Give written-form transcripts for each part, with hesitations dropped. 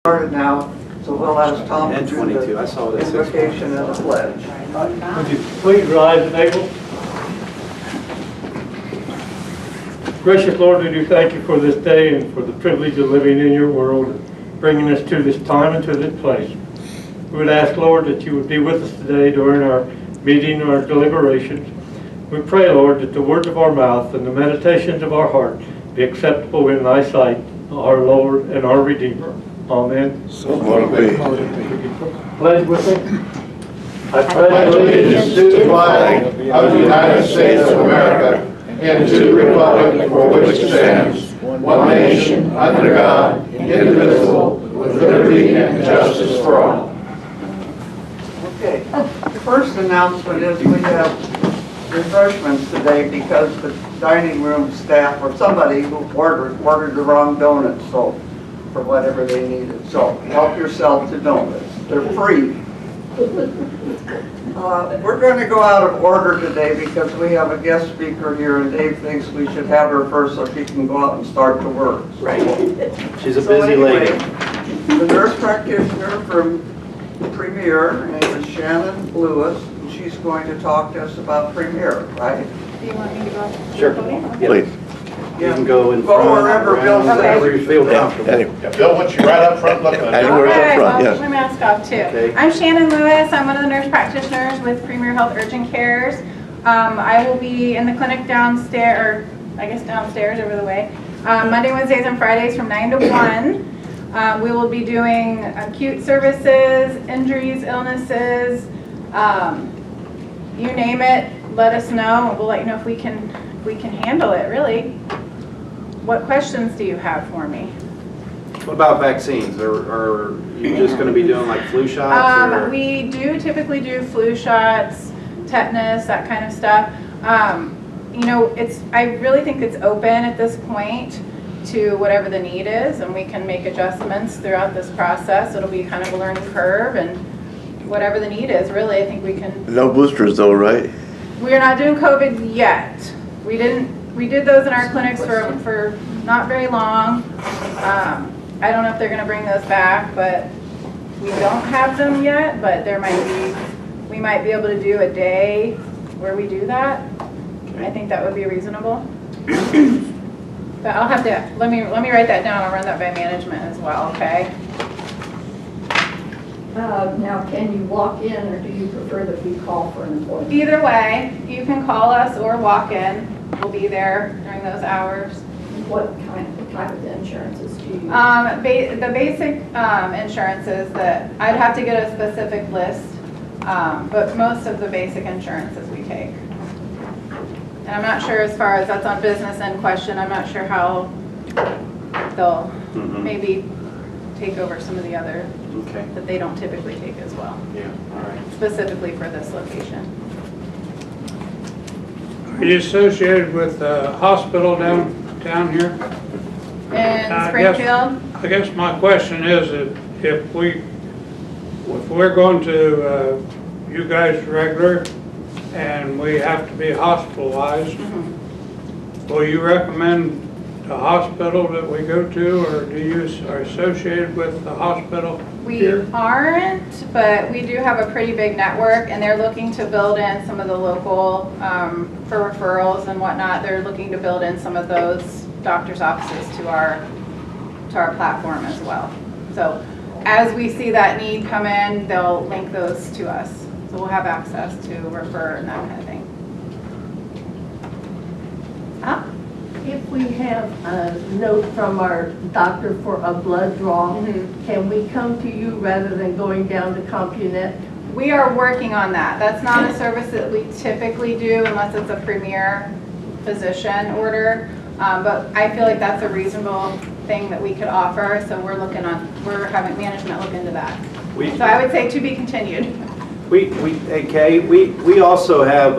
Started now, so we'll ask Tom to And do 22, I saw the it at 6. invocation and the pledge. Would you please rise and table? Gracious Lord, we do thank you for this day and for the privilege of living in your world and bringing us to this time and to this place. We would ask, Lord, that you would be with us today during our meeting, our deliberations. We pray, Lord, that the words of our mouth and the meditations of our heart be acceptable in thy sight, our Lord and our Redeemer. Amen. So will it be. Pledge with me. I pledge Allegiance to the flag of the United States of America and to the republic for which it stands, one nation, under God, indivisible, with liberty and justice for all. Okay, the first announcement is we have refreshments today because the dining room staff or somebody who ordered the wrong donuts, so for whatever they needed. So help yourself to donuts. They're free. We're going to go out of order today because we have a guest speaker here, and Dave thinks we should have her first so she can go out and start the work. Right. She's a So busy anyway, lady. the nurse practitioner from Premier, her name is Shannon Lewis, and she's going to talk to us about Premier, right? Do you want me to go? Sure. Please. You can go in Go front, wherever around, Bill says. wherever you feel comfortable. Anyway, Bill wants you right up front looking at All you. right, well, Front, I'll yes. put my mask off too. Okay. I'm Shannon Lewis. I'm one of the nurse practitioners with Premier Health Urgent Cares. I will be in the clinic downstairs, or I guess downstairs over the way, Monday, Wednesdays, and Fridays from 9 to 1. We will be doing acute services, injuries, illnesses, you name it. Let us know. We'll let you know if we can handle it. Really. What questions do you have for me? What about vaccines? Are you just going to be doing like flu shots? Or? We do typically do flu shots, tetanus, that kind of stuff. You know, I really think it's open at this point to whatever the need is, and we can make adjustments throughout this process. It'll be kind of a learning curve, and whatever the need is, really, I think we can. No boosters though, right? We're not doing COVID yet. We did those in our clinics for not very long. I don't know if they're going to bring those back, but we don't have them yet. But we might be able to do a day where we do that. Okay. I think that would be reasonable. But I'll have to let me write that down. I'll run that by management as well. Okay. Now, can you walk in, or do you prefer that we call for an appointment? Either way, you can call us or walk in. We'll be there during those hours. What kind of insurances do you use? The basic insurances that I'd have to get a specific list, but most of the basic insurances we take. And I'm not sure as far as that's on business end question. I'm not sure how they'll maybe take over some of the other that they don't typically take as well. Yeah. All right. Specifically for this location. Are you associated with the hospital down here? In Springfield? I guess my question is if we're going to you guys regular and we have to be hospitalized, will you recommend the hospital that we go to, or do you are associated with the hospital? We aren't, but we do have a pretty big network, and they're looking to build in some of the local, for referrals and whatnot, they're looking to build in some of those doctor's offices to our platform as well. So as we see that need come in, they'll link those to us. So we'll have access to refer and that kind of thing. If we have a note from our doctor for a blood draw, can we come to you rather than going down to CompuNet? We are working on that. That's not a service that we typically do unless it's a Premier physician order. But I feel like that's a reasonable thing that we could offer. So we're having management look into that. So I would say to be continued. We also have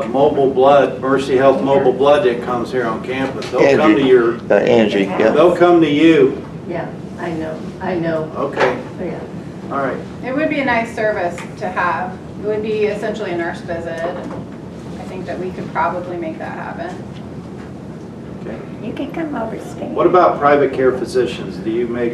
mobile blood, Mercy Health mobile blood that comes here on campus. They'll come to your Angie, yeah. They'll come to you. Yeah, I know. Okay. Yeah. All right. It would be a nice service to have. It would be essentially a nurse visit. And I think that we could probably make that happen. Okay. You can come over, Stan. What about private care physicians? Do you make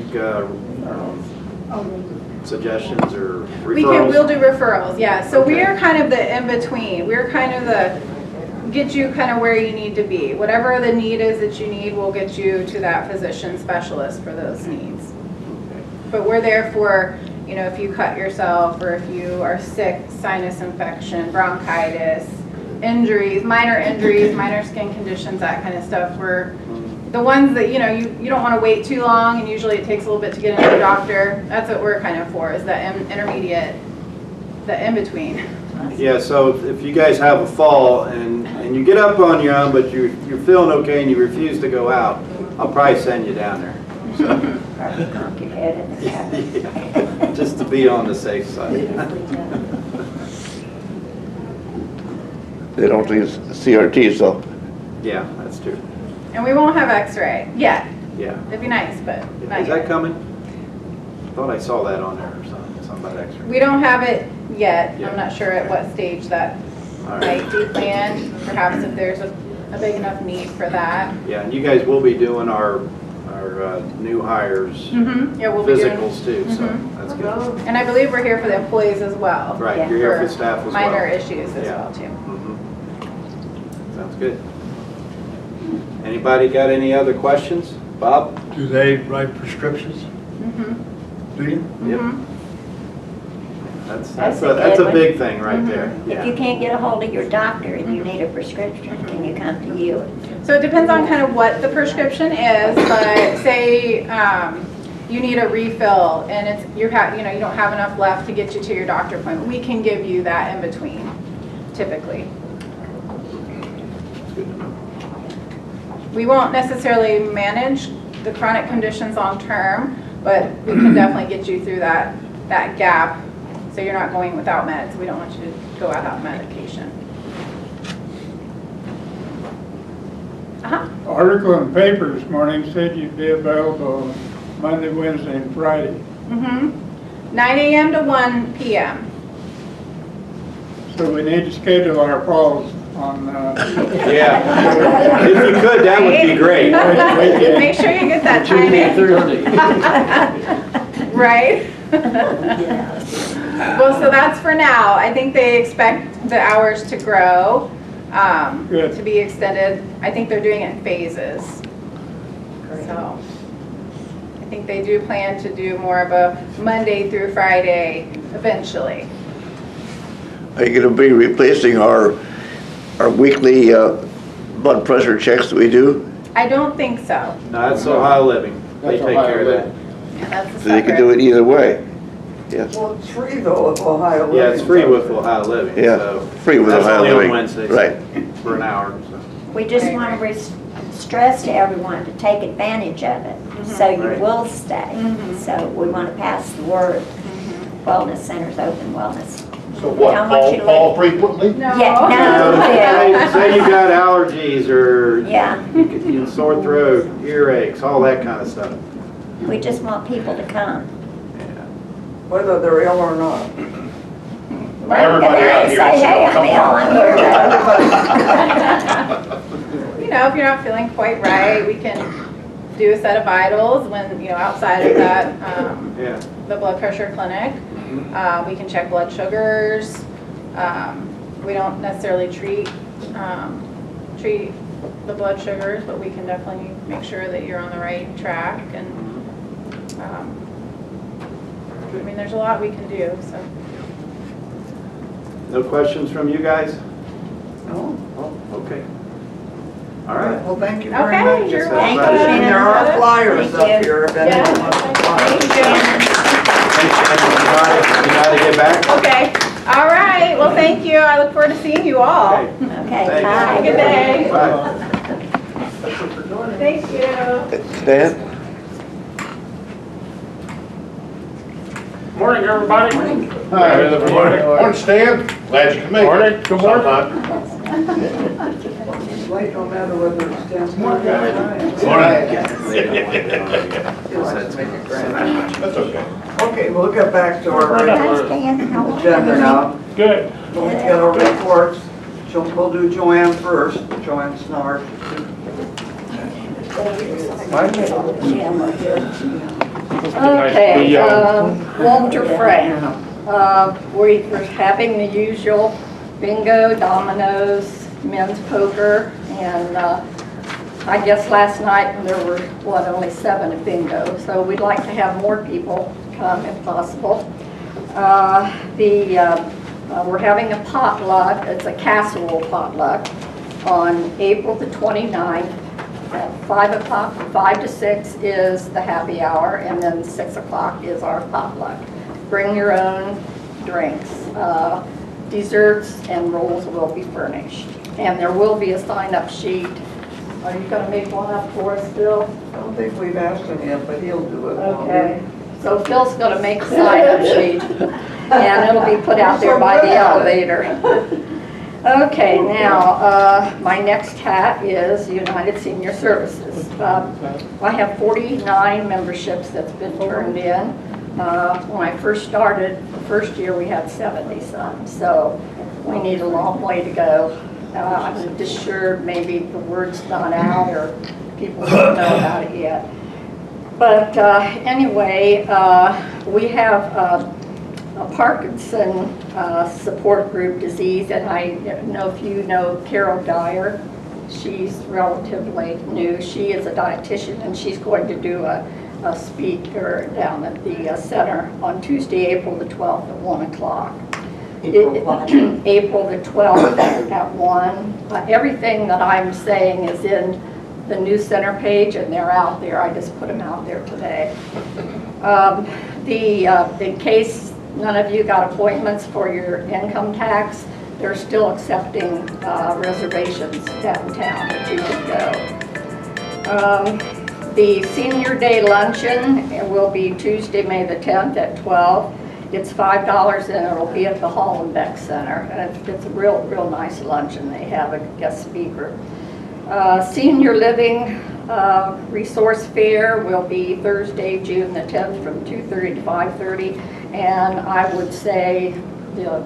suggestions or referrals? We'll do referrals, yeah. So we are kind of the in-between. We're kind of the, get you kind of where you need to be. Whatever the need is that you need, we'll get you to that physician specialist for those needs. But we're there for, you know, if you cut yourself or if you are sick, sinus infection, bronchitis, injuries, minor skin conditions, that kind of stuff. We're the ones that, you know, you don't want to wait too long, and usually it takes a little bit to get into the doctor. That's what we're kind of for, is the intermediate, the in-between. Yeah, so if you guys have a fall and you get up on your own, but you're feeling okay and you refuse to go out, I'll probably send you down there. Probably knock your head in the cabin. Just to be on the safe side. They don't do CRTs though. Yeah, that's true. And we won't have x-ray yet. Yeah. It'd be nice, but not Is yet. that coming? I thought I saw that on there or something about X-ray. We don't have it yet. Yeah. I'm not sure at what stage that All right. might be planned. Perhaps if there's a big enough need for that. Yeah, and you guys will be doing our new hires Yeah, we'll be doing. physicals too, so Mhm. that's good. And I believe we're here for the employees as well. Right, Yeah. you're here for staff as well. Minor issues as Yeah. well too. Sounds good. Anybody got any other questions? Bob? Do they write prescriptions? Do you? Yep. Mhm. That's a a good big thing right there. If you can't get a hold of your doctor and you need a prescription, can you come to you? So it depends on kind of what the prescription is, but say you need a refill and it's you don't have enough left to get you to your doctor appointment. We can give you that in between, typically. We won't necessarily manage the chronic conditions long term, but we can definitely get you through that gap, so you're not going without meds. We don't want you to go without medication. Article in the paper this morning said you'd be available Monday, Wednesday, and Friday. 9 a.m. to 1 p.m. So we need to schedule our calls on, Yeah. If you could, that would be great. Make sure you get that time in. Right? Well, so that's for now. I think they expect the hours to grow, Good. to be extended. I think they're doing it in phases. So I think they do plan to do more of a Monday through Friday eventually. Are you gonna be replacing our weekly blood pressure checks that we do? I don't think so. No, that's Ohio Living. They take care of that. Yeah, that's a So they can separate. do it either way? Yes. Well, it's free though with Ohio Living. Yeah, it's free with Ohio Living. Yeah, so free with that's Ohio only on Living. Wednesdays. Right. For an hour. So. We just want to stress to everyone to take advantage of it, so you Right. will stay. So we want to pass the word. Wellness centers open wellness. So what, How much you call frequently? No. Yeah, no, yeah. Say you got allergies or Yeah, you sore throat, earaches, all that kind of stuff. we just want people to come. Whether they're ill or not. Everybody out here Say, is hey, I'm gonna ill, I'm here. You know, if you're not feeling quite right, we can do a set of vitals when, outside of that, Yeah. the blood pressure clinic. We can check blood sugars. We don't necessarily treat the blood sugars, but we can definitely make sure that you're on the right track. And I mean, there's a lot we can do. So. No questions from you guys? No? Okay. All right. Well, thank you very Okay, much. you're Thank welcome. you, And there are flyers Thank up you. here if anyone wants to fly. Thanks, Shannon. You gotta get back? Okay. All right. Well, thank you. I look forward to seeing you all. Okay. Okay, Thanks. Have a bye. good day. Bye. Thank you. Dan? Morning, everybody. Hi, morning, Stan. Glad you could make it. Morning. Good morning. It's late no matter whether it's 10 Let's make it grand. That's okay. Okay, we'll get back to our Hi, regular Stan. How are you? agenda now. Good. We'll get our reports. We'll do Joanne first. Joanne Snart. Okay, Walter Frank. We're having the usual bingo, dominoes, men's poker, and I guess last night there were, only 7 at bingo, so we'd like to have more people come if possible. We're having a potluck, it's a casserole potluck, on April the 29th at 5 o'clock. From 5 to 6 is the happy hour, and then 6 o'clock is our potluck. Bring your own drinks. Desserts and rolls will be furnished. And there will be a sign-up sheet. Are you going to make one up for us, Phil? I don't think we've asked him yet, but he'll do it. Okay. So Phil's going to make a sign-up sheet, and it'll be put out there by the elevator. Okay, now, my next hat is United Senior Services. I have 49 memberships that's been turned in. When I first started, the first year we had 70-some, so we need a long way to go. I'm just sure maybe the word's not out or people don't know about it yet. But anyway, we have a Parkinson support group disease, and I know if you know Carol Dyer. She's relatively new. She is a dietitian, and she's going to do a speaker down at the center on Tuesday, April the 12th at 1 o'clock. April the 12th at 1. Everything that I'm saying is in the new center page, and they're out there. I just put them out there today. In case none of you got appointments for your income tax, they're still accepting reservations downtown that you can go. The Senior Day Luncheon will be Tuesday, May the 10th at 12. It's $5 and it'll be at the Hollenbeck Center. And it's a real nice luncheon. They have a guest speaker. Senior Living Resource Fair will be Thursday, June the 10th from 2:30 to 5:30. And I would say the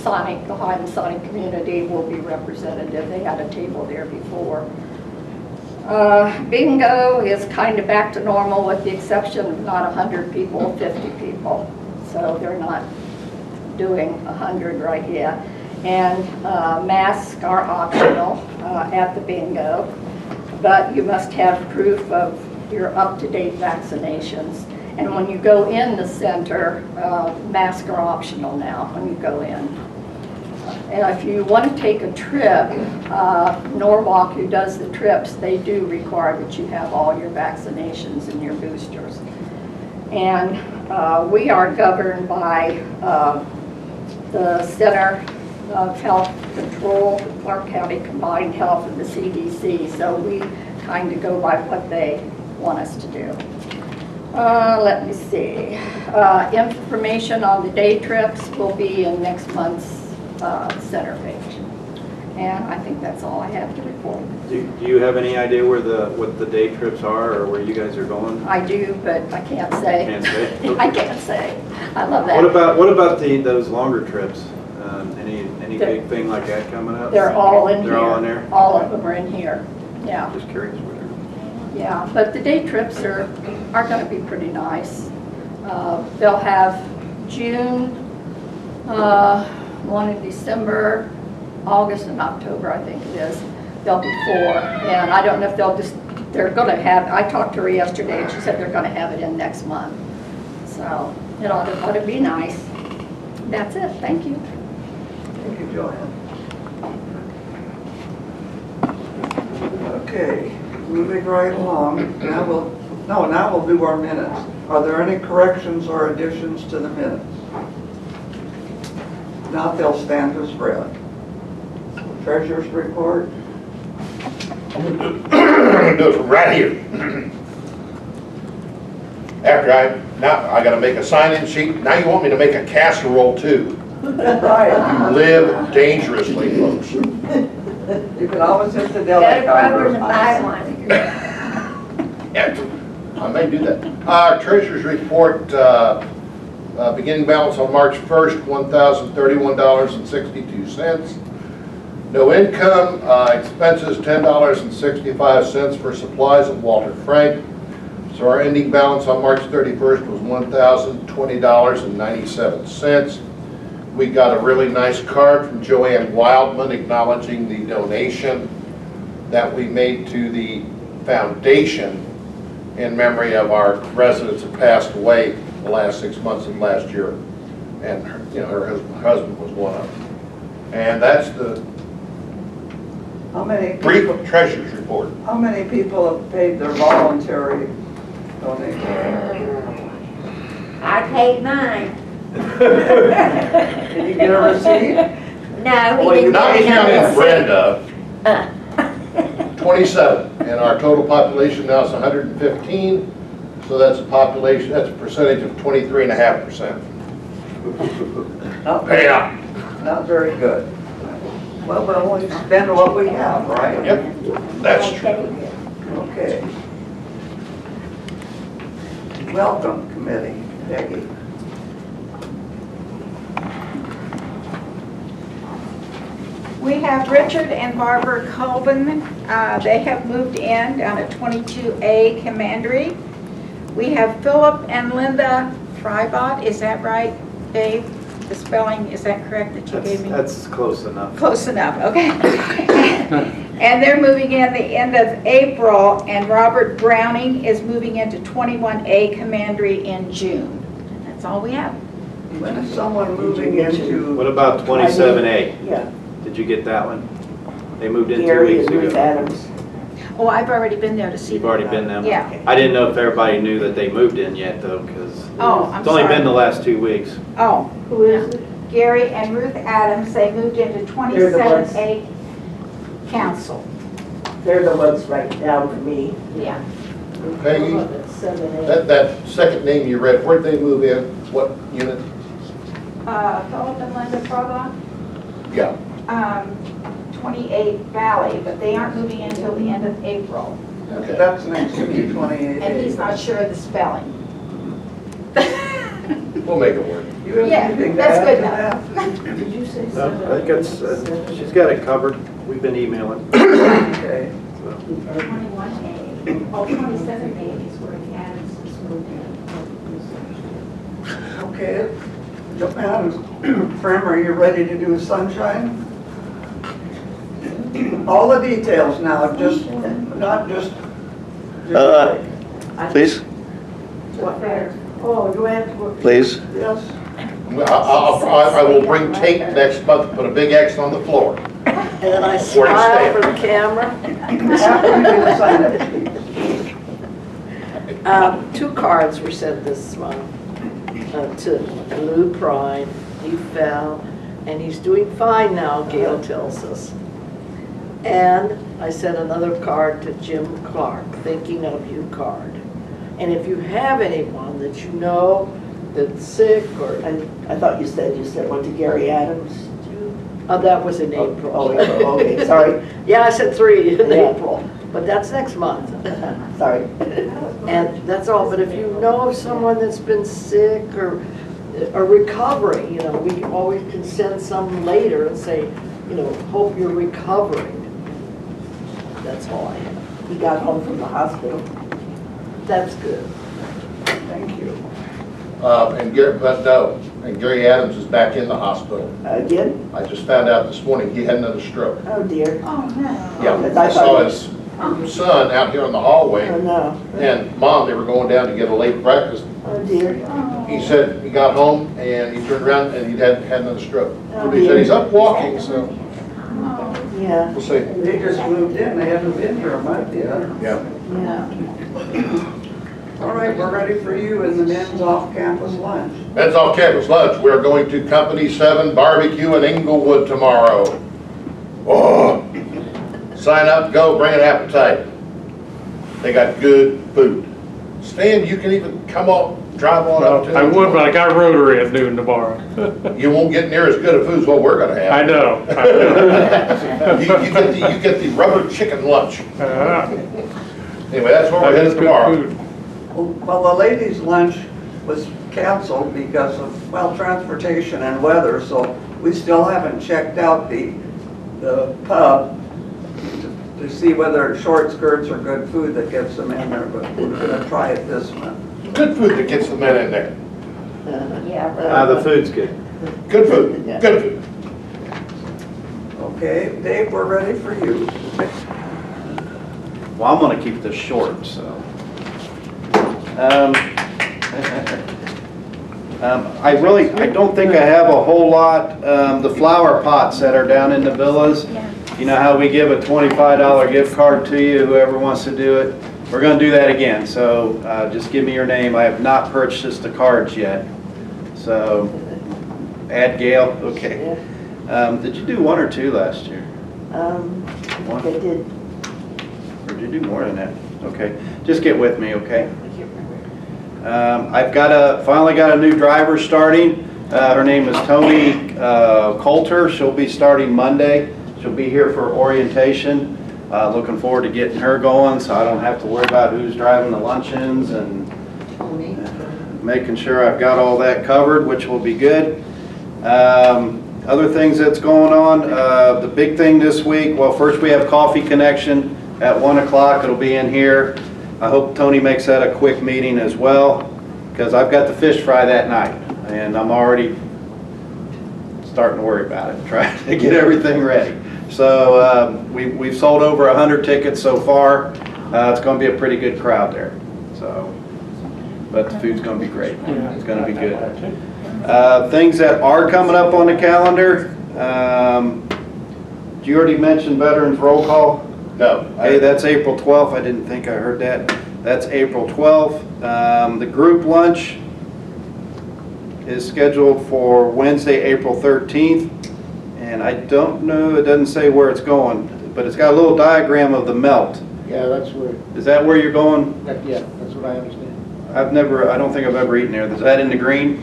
High Masonic community will be representative. They had a table there before. Bingo is kind of back to normal with the exception of not 100 people, 50 people. So they're not doing 100 right yet. And masks are optional at the bingo, but you must have proof of your up-to-date vaccinations. And when you go in the center, masks are optional now when you go in. And if you want to take a trip, Norwalk, who does the trips, they do require that you have all your vaccinations and your boosters. And we are governed by the Center of Health Control, Clark County Combined Health, and the CDC. So we kind of go by what they want us to do. Let me see. Information on the day trips will be in next month's center page. And I think that's all I have to report. Do you have any idea what the day trips are or where you guys are going? I do, but I can't say. Can't say? I can't say. I love that. What about those longer trips? Any big thing like that coming up? They're all in here. They're all in there? All of them are in here. Yeah. Just curious. Yeah, but the day trips are going to be pretty nice. They'll have June, one in December, August and October, I think it is. There'll be 4, and I don't know if they're going to have, I talked to her yesterday and she said they're going to have it in next month. So it ought to be nice. That's it, thank you. Thank you, Joanne. Okay, moving right along. Now we'll do our minutes. Are there any corrections or additions to the minutes? Now they'll stand as read. Treasurer's report. I'm gonna do it from right here. After I gotta make a sign-in sheet. Now you want me to make a casserole too. Right. You live dangerously, folks. You can always hit the Gotta deli go over and counter. buy one. Yeah, I may do that. Treasurer's report, beginning balance on March 1st, $1,031.62. No income, expenses $10.65 for supplies of Walter Frank. So our ending balance on March 31st was $1,020.97. We got a really nice card from Joanne Wildman acknowledging the donation that we made to the foundation in memory of our residents who passed away the last 6 months of last year. And her husband was one of them. And that's the How many brief people, treasurer's report. how many people have paid their voluntary donation? I paid mine. Did you get a receipt? No, Well, we didn't Not get counting a Brenda, Uh, 27, and our total population now is 115, so that's a population, that's a percentage of 23.5%. Not Yeah. Not very good. Well, but only spend what we have, right? Yep, that's true. Okay. Welcome, committee, Peggy. We have Richard and Barbara Colvin. They have moved in down at 22A Commandery. We have Philip and Linda Frybot. Is that right, Dave? The spelling, is that correct that you gave me? That's close enough. Close enough, okay. And they're moving in the end of April, and Robert Browning is moving into 21A Commandery in June. That's all we have. When is someone moving into? What about 27A? Yeah, Did you get that one? They moved in 2 Gary weeks and Ruth ago. Adams. Oh, I've already been there to see You've them. already been there? Yeah. I didn't know if everybody knew that they moved in yet though, because Oh, I'm it's only sorry. been the last 2 weeks. Oh, Who is it? Gary and Ruth Adams, they moved into They're the ones. 27A Council. They're the ones right down from me. Yeah. Peggy, 7A. that second name you read, where'd they move in? What unit? Philip and Linda Frybot, Yeah. 28 Valley, but they aren't moving in until the end of April. Okay. That's next to me, 28. And he's not sure of the spelling. We'll make it work. You have Yeah, anything to that's add good to enough. Did you say No, I think it's, she's got it covered. We've been emailing. that? Okay. So. 21A, oh, 27A is where Adams is moving. Okay. Joanne, Fram, are you ready to do sunshine? All the details now, just, not just. Please, What? Oh, do I have to? please. Yes. I will bring tape next month, put a big X on the floor. And then I Where to smile stand. for the camera. After you do the sign-up sheet. 2 cards were sent this month to Lou Prime. He fell, and he's doing fine now, Gail tells us. And I sent another card to Jim Clark, thinking of you card. And if you have anyone that you know that's sick or, I thought you said one to Gary Adams. oh, that was in April. Oh, okay, sorry. Yeah, I said 3 in Yeah. April, but that's next month. Sorry. And that's all, but if you know of someone that's been sick or recovering, we always can send some later and say, hope you're recovering. That's all I have. He got home from the hospital. That's good. Thank you. And Gary Adams is back in the hospital. Again? I just found out this morning he had another stroke. Oh, dear. Oh, no. Yeah, I I saw thought- his son out here in the hallway, Oh, no. and Mom, they were going down to get a late breakfast. Oh, dear. He said he got home and he turned around and he had another stroke. Oh, He said dear. he's up walking, so Yeah, we'll see. They just moved in, they haven't been here a month yet. Yeah. yeah. All right, we're ready for you in the men's off-campus lunch. Men's off-campus lunch. We're going to Company 7 Barbecue in Inglewood tomorrow. Oh, sign up, go, bring an appetite. They got good food. Stan, you can even come on, drive on up to. I would, but I got Rotary at noon tomorrow. You won't get near as good a food as what we're gonna have. I know. You get the rubber chicken lunch. Anyway, that's where we're That is headed good tomorrow. food. Well, the ladies' lunch was canceled because of, well, transportation and weather, so we still haven't checked out the the pub to see whether short skirts or good food that gets them in there, but we're gonna try it this month. Good food that gets the men in there. Yeah. The food's good. Good food, good food. Okay, Dave, we're ready for you. Well, I'm gonna keep this short, so. I don't think I have a whole lot. The flower pots that are down in the villas, you know how we give a $25 gift card to you, whoever wants to do it? We're gonna do that again, so just give me your name. I have not purchased the cards yet. So, add Gail, okay. Did you do one or two last year? One? They did. Or did you do more than that? Okay, just get with me, okay? I've finally got a new driver starting. Her name is Tony Coulter. She'll be starting Monday. She'll be here for orientation. Looking forward to getting her going so I don't have to worry about who's driving the luncheons and making sure I've got all that covered, which will be good. Other things that's going on, the big thing this week, well, first we have Coffee Connection at 1 o'clock. It'll be in here. I hope Tony makes that a quick meeting as well, because I've got the fish fry that night, and I'm already starting to worry about it, trying to get everything ready. So we've sold over 100 tickets so far. It's going to be a pretty good crowd there. So, but the food's going to be great. It's going to be good. Things that are coming up on the calendar. Did you already mention Veterans Roll Call? No. Okay, that's April 12th. I didn't think I heard that. That's April 12th. The group lunch is scheduled for Wednesday, April 13th. And I don't know, it doesn't say where it's going, but it's got a little diagram of the melt. Yeah, that's where, Is that where you're going? yeah, that's what I understand. I don't think I've ever eaten there. Is that in the green?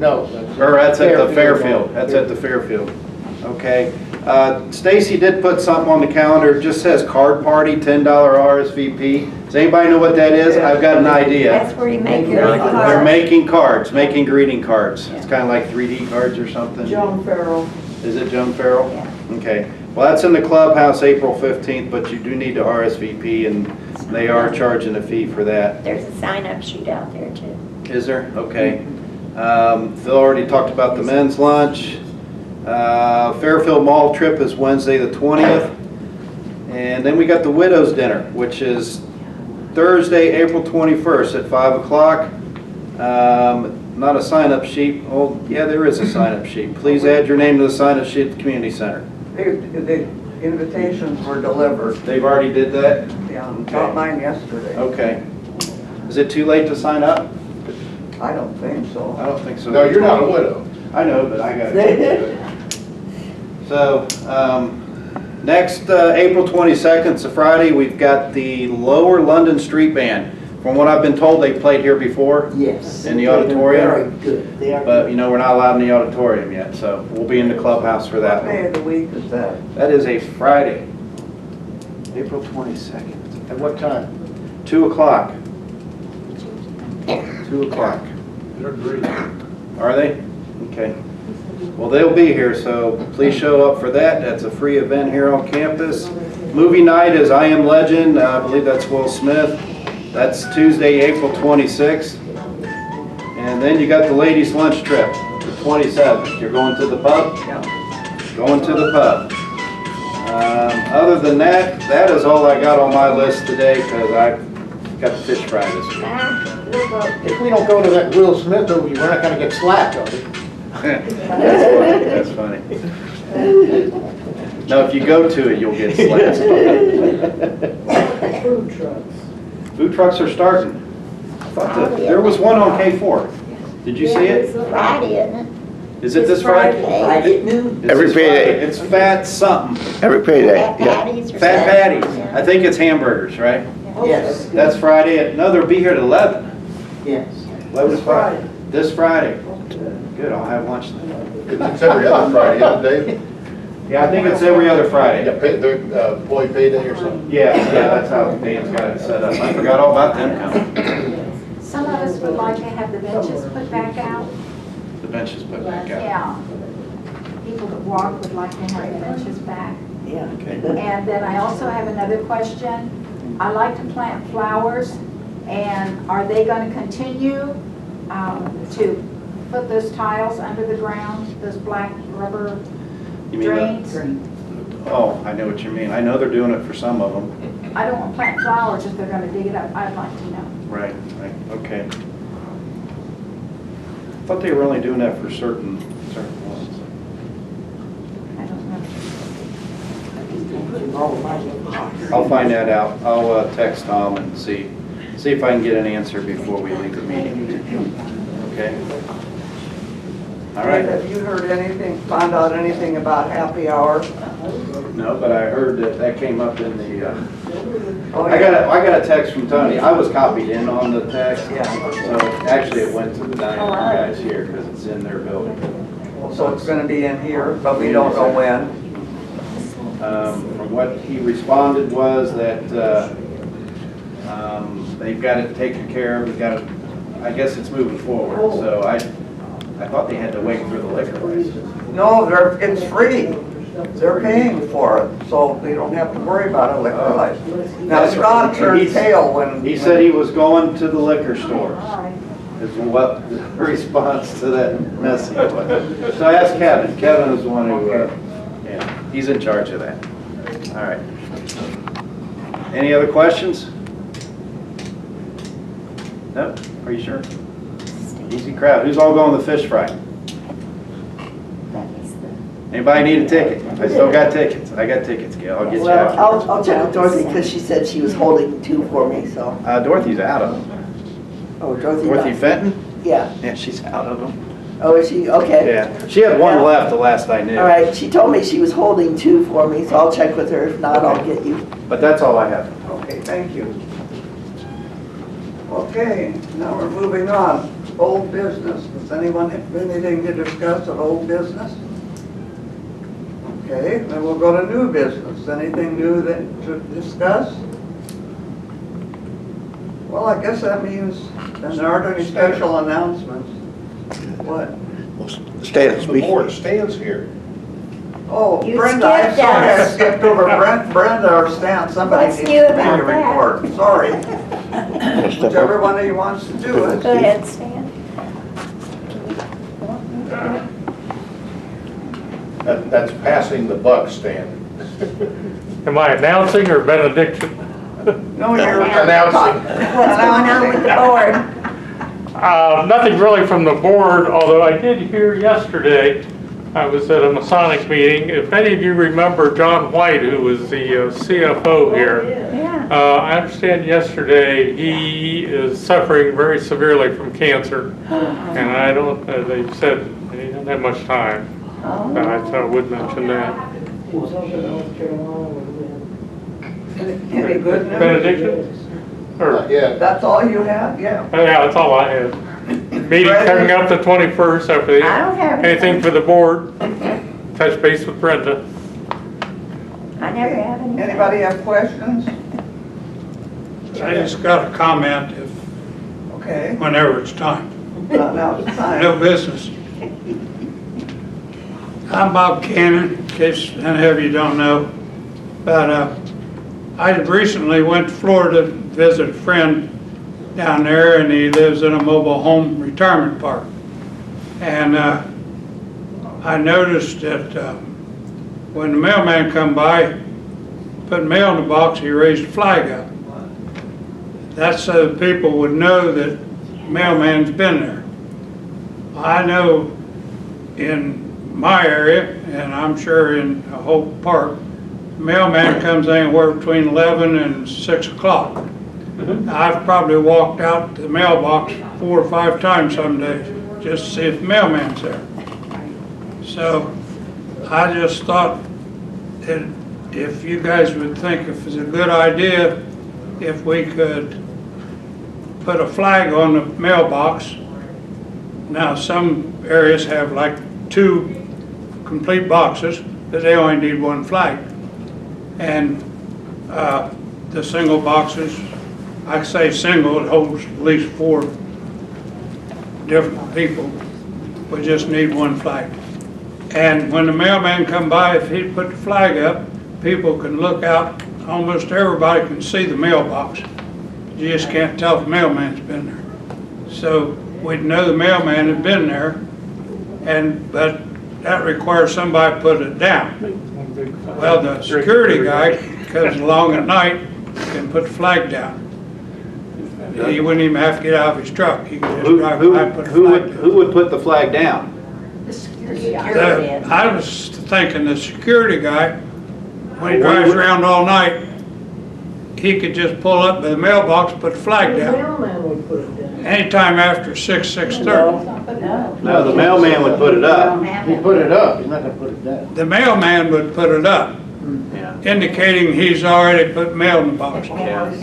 No. Or that's at the Fairfield. That's at the Fairfield. Okay. Stacy did put something on the calendar. It just says card party, $10 RSVP. Does anybody know what that is? I've got an idea. That's where you make your own They're cards. making cards, making greeting cards. It's kind of like 3D cards or something. Joan Farrell. Is it Joan Farrell? Yeah. Okay. Well, that's in the clubhouse April 15th, but you do need to RSVP, and they are charging a fee for that. There's a sign-up sheet out there too. Is there? Okay. Phil already talked about the men's lunch. Fairfield Mall trip is Wednesday the 20th. And then we got the Widows Dinner, which is Thursday, April 21st at 5 o'clock. Not a sign-up sheet. Oh, yeah, there is a sign-up sheet. Please add your name to the sign-up sheet at the community center. The invitations were delivered. They've already did that? Yeah, got mine yesterday. Okay. Is it too late to sign up? I don't think so. I don't think so. No, you're not a widow. I know, but I got it. So, next April 22nd, it's a Friday, we've got the Lower London Street Band. From what I've been told, they played here before. Yes. In the auditorium. Very good. They are But, good. you know, we're not allowed in the auditorium yet, so we'll be in the clubhouse for that What day one. of the week is that? That is a Friday, April 22nd, At what time? 2 o'clock. 2 o'clock. They're great. Are they? Okay. Well, they'll be here, so please show up for that. That's a free event here on campus. Movie night is I Am Legend. I believe that's Will Smith. That's Tuesday, April 26th. And then you got the ladies' lunch trip, the 27th. You're going to the pub? Yeah. Going to the pub. Other than that, that is all I got on my list today because I got the fish fry this week. If we don't go to that Will Smith movie, we're not gonna get slapped, are we? That's funny. No, if you go to it, you'll get slapped. Food trucks. Food trucks are starting. I thought that there was one on K4. Did you see it? It's Friday, isn't it? Is it this Friday? Friday at noon. It's Every this payday. Friday. It's Fat something. Every payday, Fat yeah. patties or Fat something. Patties. I think it's hamburgers, right? Yes. That's Friday. No, they'll be here at 11. Yes. 11 o'clock. This Friday. Good, I'll have lunch then. It's every other Friday, isn't it, Dave? Yeah, I think it's every other Friday. Yeah, the employee payday or something. Yeah, that's how Dan's got it set up. I forgot all about them coming. Some of us would like to have the benches put back out. The benches put back out. Yeah. people that walk would like to have benches back. Yeah. And then I also have another question. I like to plant flowers, and are they going to continue to put those tiles under the ground, those black rubber You mean drains? Oh, I know what you mean. I know they're doing it for some of them. I don't want to plant flowers if they're going to dig it up. I'd like to know. Right, okay. I thought they were only doing that for certain ones. I don't know. I'll find that out. I'll text Tom and see if I can get an answer before we leave the meeting. Okay? All right. Have you heard anything, found out anything about happy hour? No, but I heard that came up in the, Oh, I got a text from Tony. I was copied in on the text. Yeah. So actually it went to the dining room guys here because it's in their building. So it's gonna be in here, but we don't know when. From what he responded was that they've got it taken care of. I guess it's moving forward. So I thought they had to wait for the liquor license. No, it's free. They're paying for it, so they don't have to worry about a liquor license. Now, That's Scott right. turned tail when... He said he was going to the liquor store, is what the response to that message was. So I asked Kevin. Kevin is the one who, yeah, he's in charge of that. All right. Any other questions? No? Are you sure? Easy crowd. Who's all going to the fish fry? Anybody need a ticket? I still got tickets. I got tickets, Gail. I'll get you Well, out. I'll check with Dorothy because she said she was holding 2 for me, so. Dorothy's out of them. Oh, Dorothy. Dorothy Fenton? Yeah. Yeah, she's out of them. Oh, is she? Okay. Yeah, she had one left the last I knew. All right, she told me she was holding 2 for me, so I'll check with her. If not, I'll get you. But that's all I have. Okay, thank you. Okay, now we're moving on. Old business. Does anyone have anything to discuss at old business? Okay, then we'll go to new business. Anything new to discuss? Well, I guess that means then there aren't any special announcements. What? The board stands here. Oh, You Brenda, I skipped sorry I us. skipped over Brenda or Stan. Somebody What's needs new to make a about that? report. Sorry. Whichever one of you wants to do it. Go ahead, Stan. That's passing the buck, Stan. Am I announcing or benediction? No, you're Announcing. What's going on with the board? Nothing really from the board, although I did hear yesterday, I was at a Masonic meeting. If any of you remember John White, who was the CFO here, Yeah. I understand yesterday he is suffering very severely from cancer. And I don't, they said he doesn't have much time. I thought I would mention that. Any good news? Benediction? Or, Yeah. That's all you have? Yeah. yeah, that's all I have. Meeting coming up the 21st after the, I don't have anything for the board. Touch base with Brenda. I never have any. Anybody have questions? I just got a comment Okay. whenever it's time. Now it's time. No business. I'm Bob Cannon, in case any of you don't know. But I recently went to Florida to visit a friend down there, and he lives in a mobile home retirement park. And I noticed that when the mailman come by, put mail in the box, he raised a flag up. That's so that people would know that mailman's been there. I know in my area, and I'm sure in the whole park, mailman comes anywhere between 11 and 6 o'clock. I've probably walked out to the mailbox 4 or 5 times some days just to see if the mailman's there. So I just thought that if you guys would think if it's a good idea if we could put a flag on the mailbox. Now some areas have like 2 complete boxes, but they only need 1 flag. And the single boxes, I say single, it holds at least 4 different people. We just need 1 flag. And when the mailman come by, if he put the flag up, people can look out, almost everybody can see the mailbox. You just can't tell if the mailman's been there. So we'd know the mailman had been there, but that requires somebody to put it down. Well, the security guy comes along at night, can put the flag down. He wouldn't even have to get out of his truck. He could just drive by and put the flag down. Who would put the flag down? The security guy. I was thinking the security guy, when he drives around all night, he could just pull up by the mailbox, put the flag The down. mailman would put it down. Anytime after 6:30. No, the mailman would put it up. He put it up, he's not gonna put it down. The mailman would put it up, Yeah. indicating he's already put mail in the box. Good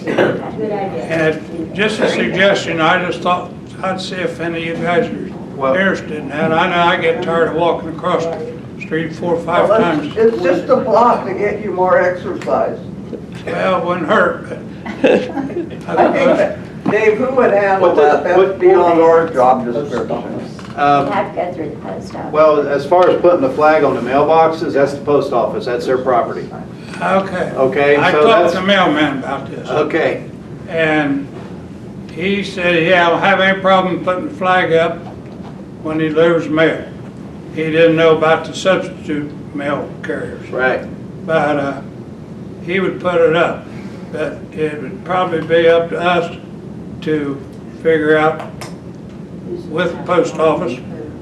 idea. And just a suggestion, I just thought I'd see if any of you guys are interested in that. I know I get tired of walking across the street 4 or 5 Well, times. it's just a block to get you more exercise. Well, it wouldn't hurt, but I think that, Dave, who would handle that? That's beyond our job description. You have to go through the post office. Well, as far as putting the flag on the mailboxes, that's the post office, that's their property. okay. Okay, I so talked that's- to the mailman about this. Okay, And he said, yeah, I don't have any problem putting the flag up when he delivers mail. He didn't know about the substitute mail carriers. right. But he would put it up. But it would probably be up to us to figure out with the post office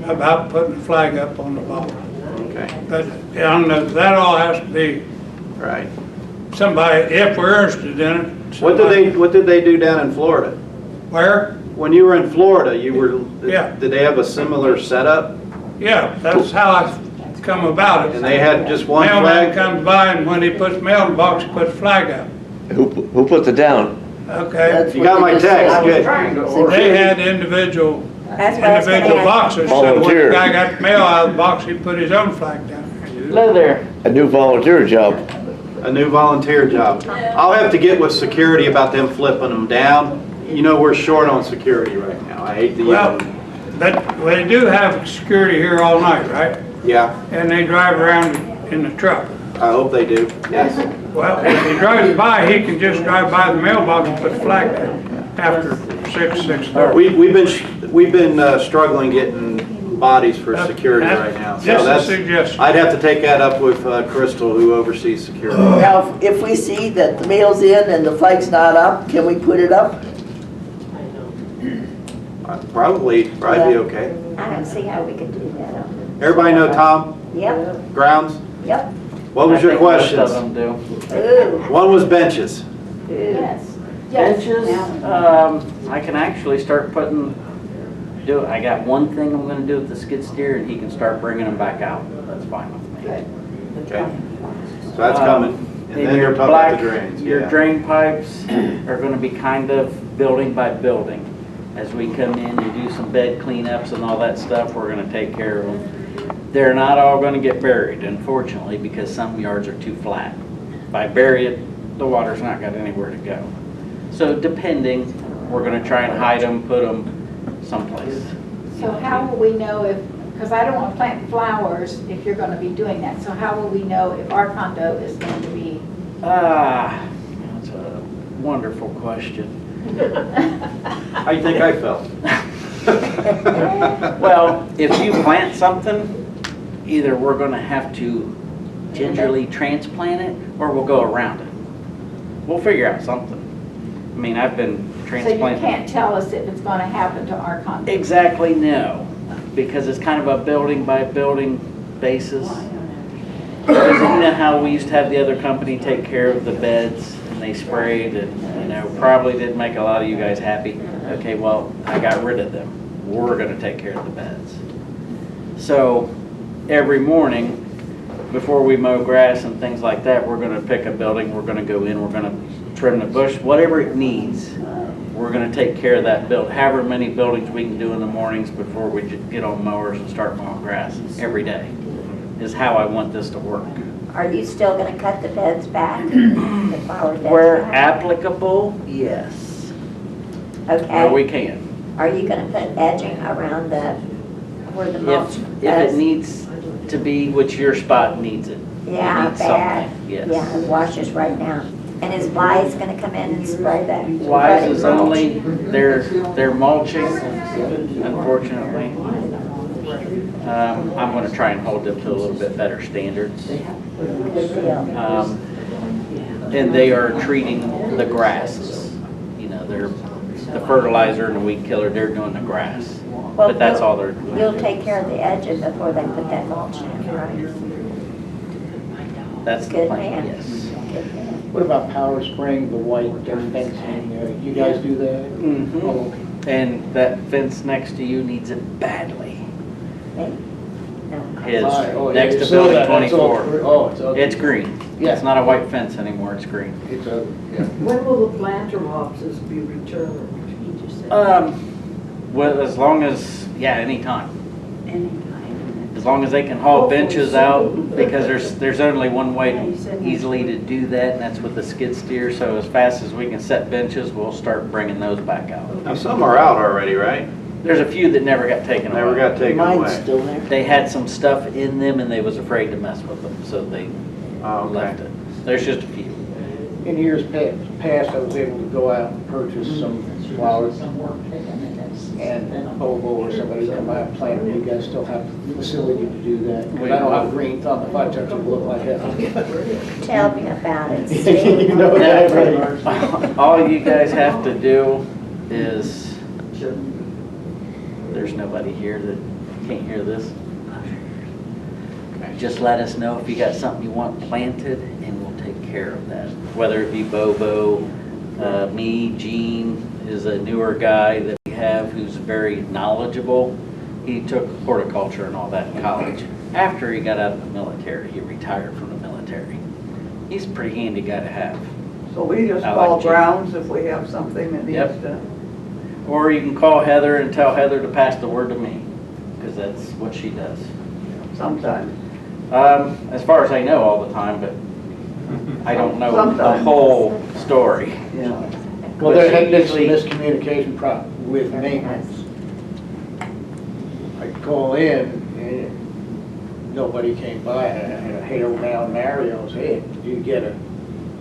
about putting the flag up on the ball. Okay, But I don't know, that all has to be right. somebody, if we're interested in it. What did they do down in Florida? Where? When you were in Florida, Yeah. did they have a similar setup? Yeah, that's how I come about it. And they had just one Mailman flag? comes by and when he puts mail in the box, he puts the flag up. Who puts it down? Okay. That's You what got they my just text, said. good. They had individual That's what I was gonna ask. boxes, so when the Volunteer. guy got the mail out of the box, he put his own flag down. Hello there. A new volunteer job. A new volunteer job. I'll have to get with security about them flipping them down. You know, we're short on security right now. I hate to Well, even, but they do have security here all night, right? yeah, And they drive around in the truck. I hope they do, yes. Well, if he drives by, he can just drive by the mailbox and put the flag down after 6:30. We've been struggling getting bodies for security right now. So Just a that's, suggestion. I'd have to take that up with Crystal, who oversees security. Now, if we see that the mail's in and the flag's not up, can we put it up? Probably be okay. I don't see how we could do that. Everybody know Tom Yep, Grounds? yep. What was your questions? Ooh, One was benches. yes. Benches, I can actually start I got one thing I'm gonna do with the skid steer and he can start bringing them back out. That's fine with me. Okay. So that's coming. And And then your you're talking about the drains. Your yeah. drain pipes are gonna be kind of building by building. As we come in and do some bed cleanups and all that stuff, we're gonna take care of them. They're not all gonna get buried, unfortunately, because some yards are too flat. If I bury it, the water's not got anywhere to go. So depending, we're gonna try and hide them, put them someplace. So how will we know if, because I don't want to plant flowers if you're going to be doing that, so how will we know if our condo is going to be? That's a wonderful question. How you think I felt? Well, if you plant something, either we're gonna have to gingerly transplant it, or we'll go around it. We'll figure out something. I mean, I've been So you transplanting. can't tell us if it's going to happen to our condo? Exactly, no, because it's kind of a building by building basis. Because you know how we used to have the other company take care of the beds, and they sprayed, and, probably didn't make a lot of you guys happy. Okay, well, I got rid of them. We're gonna take care of the beds. So, every morning, before we mow grass and things like that, we're gonna pick a building, we're gonna go in, we're gonna trim the bush, whatever it needs. We're gonna take care of that however many buildings we can do in the mornings before we get on mowers and start mowing grass every day, is how I want this to work. Are you still gonna cut the beds back? The flower beds Where back? applicable, yes, where Okay. we can. Are you gonna put edging around the where the mulch If does. it needs to be, which your spot needs it. It Yeah, needs bad. something, yes. Yeah, it washes right now. And is Wise gonna come in and spray that? Wise is only, they're mulching, unfortunately. I'm gonna try and hold them to a little bit better standards. Good deal. And they are treating the grasses. You know, they're, the fertilizer and the weed killer, they're doing the grass. Well, But that's all they're. You'll take care of the edges before they put that mulch in, right? That's the Good plan, man. yes. Good man. What about power spraying the white fencing? You guys do that? Mhm. Oh, okay. And that fence next to you needs it badly. Hey, no. His, Oh, yeah, next you to saw building that. That's all 24. Oh, it's ugly. It's green. Yeah. It's not a white fence anymore, it's green. It's ugly, yeah. When will the planter boxes be returned? You just said. Well, as long as, yeah, anytime. As long as they can haul benches out, because there's only one way easily to do that, and that's with the skid steer. So as fast as we can set benches, we'll start bringing those back out. Now, some are out already, right? There's a few that never got taken away. Never got taken Mine's away. still there. They had some stuff in them and they was afraid to mess with them, so they Oh, okay. left it. There's just a few. In years past, I was able to go out and purchase some flowers and Bobo or somebody to come out and plant them. You guys still have the facility to do that? Because I don't have a green thumb. If I touch it, it'll look like that. Tell me about it, Steve. You know that, right? All you guys have to do is, there's nobody here that can't hear this. Just let us know if you got something you want planted and we'll take care of that. Whether it be Bobo, me, Gene is a newer guy that we have who's very knowledgeable. He took horticulture and all that in college. After he got out of the military, he retired from the military. He's a pretty handy guy to have. So we just I like call Jim. Brown's if we have something that needs Yep. to. Or you can call Heather and tell Heather to pass the word to me, because that's what she does. Sometime. As far as I know all the time, but I don't know the Sometimes. whole story. Yeah. Well, there had been some Usually- miscommunication with maintenance. I call in and nobody came by. I hailed down Mario's, hey, did you get a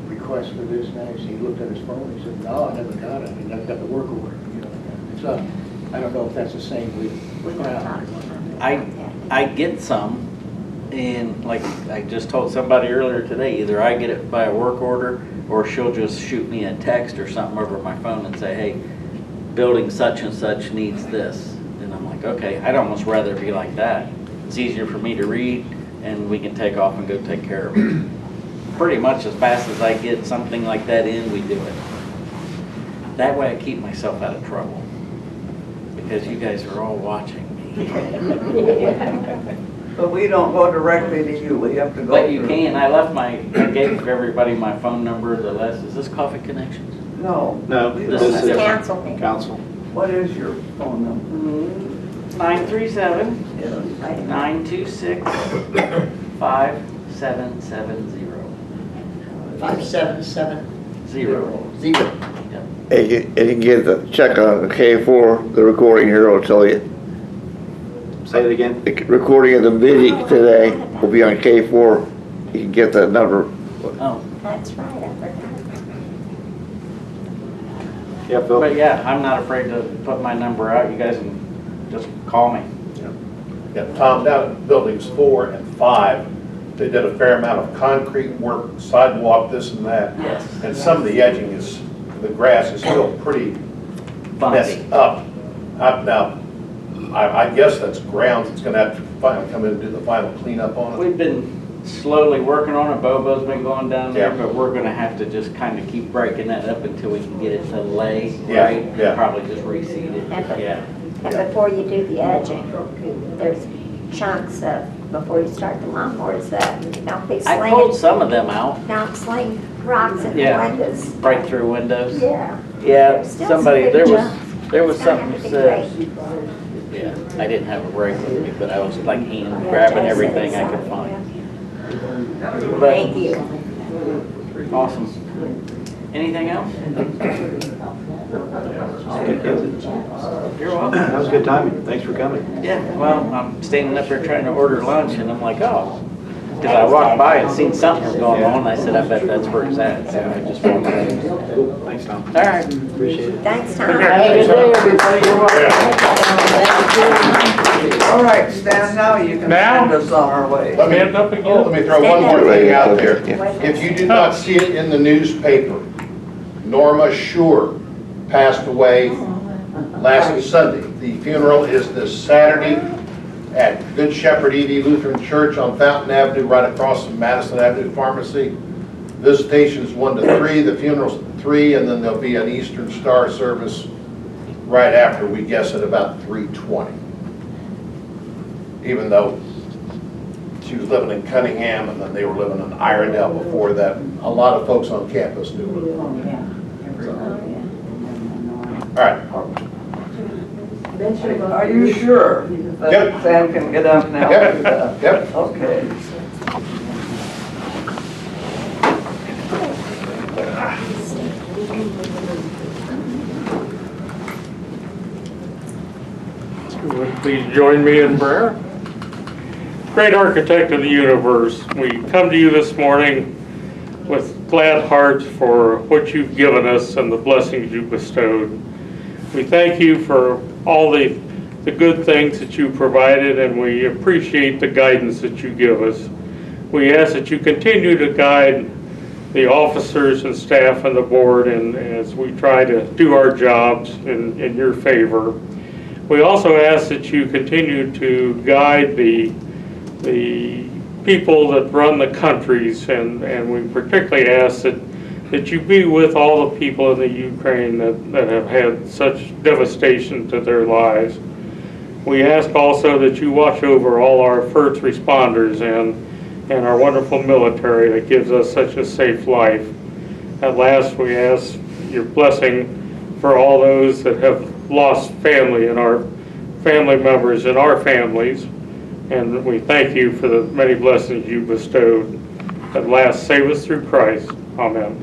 request for this? And he looked at his phone, he said, no, I never got it. I never got the work order. So I don't know if that's the same with Brown. I get some, and like I just told somebody earlier today, either I get it by a work order, or she'll just shoot me a text or something over my phone and say, hey, building such and such needs this. And I'm like, okay, I'd almost rather be like that. It's easier for me to read, and we can take off and go take care of it. Pretty much as fast as I get something like that in, we do it. That way I keep myself out of trouble, because you guys are all watching me. But we don't go directly to you, we have to go But you through. can, I gave everybody my phone number, the list. Is this Coffee Connections? No. No, we this don't. is Council meeting. council. What is your phone number? 937-926-5770. 5770. And you can get the check on K4, the recording here will tell you. Say it again. The recording of the meeting today will be on K4. You can get that number. Oh, That's right, I forgot. Yeah, Phil. but yeah, I'm not afraid to put my number out. You guys can just call me. Yeah, Tom, down at buildings 4 and 5, they did a fair amount of concrete work, sidewalk, this and that. Yes. And some of the edging is, the grass is still pretty messed Bumpy. up. Now, I guess that's grounds, it's gonna have to come in and do the final cleanup on it. We've been slowly working on it. Bobo's been going down there, Yeah. but we're gonna have to just kind of keep breaking that up until we can get it to lay, Yeah, right? yeah. And probably just reseed it, yeah. And before you do the edging, there's chunks of, before you start the lawnmowers, don't be I pulled slinging, some of them out, don't sling rocks in the Yeah. windows. right through windows. Yeah. Yeah, There's still somebody, some there big was chunks. It's gonna something have to be said, great. yeah, I didn't have a rake with me, but I was like hand grabbing everything I could find. Thank you. Awesome. Anything else? You're welcome. That was good timing. Thanks for coming. Yeah, well, I'm standing up here trying to order lunch, and I'm like, oh. Because I walked by and seen something was going on, and I said, I bet that's where it's at. So I just walked by. Cool. Thanks, Tom. All right. Appreciate it. Thanks, Tom. Have a good day, everybody. You're welcome. All right, Stan, now you can Now? send us on our way. Let me throw one more thing out there. If you did Oh. not see it in the newspaper, Norma Suare passed away last Sunday. The funeral is this Saturday at Good Shepherd ED Lutheran Church on Fountain Avenue, right across from Madison Avenue Pharmacy. Visitation is 1 to 3, the funeral's at 3, and then there'll be an Eastern Star service right after, we guess at about 3:20. Even though she was living in Cunningham and then they were living in Irondale before that, a lot of folks on campus knew her. All right. Are you sure that Yep. Sam can get up now? Yep. Yep. Okay. Please join me in prayer. Great architect of the universe, we come to you this morning with glad hearts for what you've given us and the blessings you've bestowed. We thank you for all the good things that you provided, and we appreciate the guidance that you give us. We ask that you continue to guide the officers and staff and the board, and as we try to do our jobs in your favor. We also ask that you continue to guide the people that run the countries, and we particularly ask that you be with all the people in the Ukraine that have had such devastation to their lives. We ask also that you watch over all our first responders and our wonderful military that gives us such a safe life. At last, we ask your blessing for all those that have lost family and our family members in our families. And we thank you for the many blessings you bestowed. At last, save us through Christ. Amen.